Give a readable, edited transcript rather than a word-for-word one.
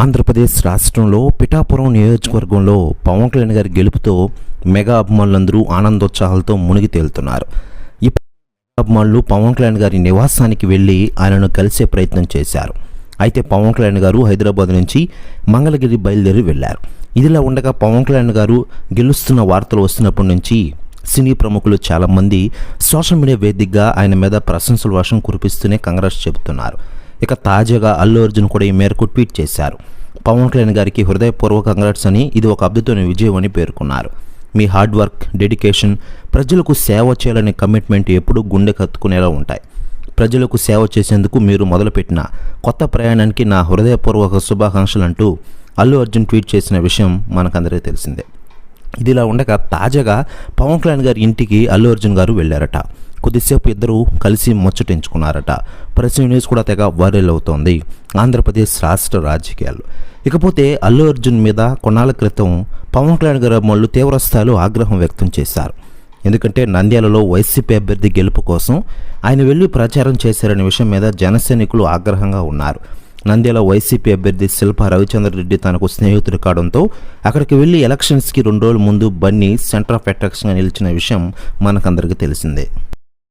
ఆంధ్రప్రదేశ్ రాష్ట్రంలో పిఠాపురం నియోజకవర్గంలో పవన్ కళ్యాణ్ గారి గెలుపుతో మెగా అభిమానులందరూ ఆనందోత్సాహాలతో మునిగి తేలుతున్నారు. ఈ అభిమానులు పవన్ కళ్యాణ్ గారి నివాసానికి వెళ్ళి ఆయనను కలిసే ప్రయత్నం చేశారు. అయితే పవన్ కళ్యాణ్ గారు హైదరాబాద్ నుంచి మంగళగిరి బయలుదేరి వెళ్లారు. ఇదిలా ఉండగా పవన్ కళ్యాణ్ గారు గెలుస్తున్న వార్తలు వస్తున్నప్పటి నుంచి సినీ ప్రముఖులు చాలామంది సోషల్ మీడియా వేదికగా ఆయన మీద ప్రశంసల వర్షం కురిపిస్తూనే కంగ్రాట్స్ చెబుతున్నారు. ఇక తాజాగా అల్లు అర్జున్ కూడా ఈ మేరకు ట్వీట్ చేశారు. పవన్ కళ్యాణ్ గారికి హృదయపూర్వక కంగ్రాట్స్ అని, ఇది ఒక అద్భుతమైన విజయం అని పేర్కొన్నారు. మీ హార్డ్ వర్క్, డెడికేషన్, ప్రజలకు సేవ చేయాలనే కమిట్మెంట్ ఎప్పుడూ గుండె కత్తుకునేలా ఉంటాయి. ప్రజలకు సేవ చేసేందుకు మీరు మొదలుపెట్టిన కొత్త ప్రయాణానికి నా హృదయపూర్వక శుభాకాంక్షలు అంటూ అల్లు అర్జున్ ట్వీట్ చేసిన విషయం మనకందరికీ తెలిసిందే. ఇదిలా ఉండగా తాజాగా పవన్ కళ్యాణ్ గారి ఇంటికి అల్లు అర్జున్ గారు వెళ్ళారట. కొద్దిసేపు ఇద్దరు కలిసి ముచ్చటించుకున్నారట. ప్రెస్ న్యూస్ కూడా తెగ వైరల్ అవుతోంది ఆంధ్రప్రదేశ్ రాష్ట్ర రాజకీయాల్లో. ఇకపోతే అల్లు అర్జున్ మీద కొన్నాళ్ళ క్రితం పవన్ కళ్యాణ్ గారి అభిమానులు తీవ్రస్థాయిలో ఆగ్రహం వ్యక్తం చేశారు. ఎందుకంటే నంద్యాలలో వైసీపీ అభ్యర్థి గెలుపు కోసం ఆయన వెళ్ళి ప్రచారం చేశారనే విషయం మీద జనసైనికులు ఆగ్రహంగా ఉన్నారు. నంద్యాల వైసీపీ అభ్యర్థి శిల్ప రవిచంద్రరెడ్డి తనకు స్నేహితుడు కావడంతో అక్కడికి వెళ్లి ఎలక్షన్స్కి 2 రోజుల ముందు బన్నీ సెంటర్ ఆఫ్ అట్రాక్షన్గా నిలిచిన విషయం మనకందరికీ తెలిసిందే.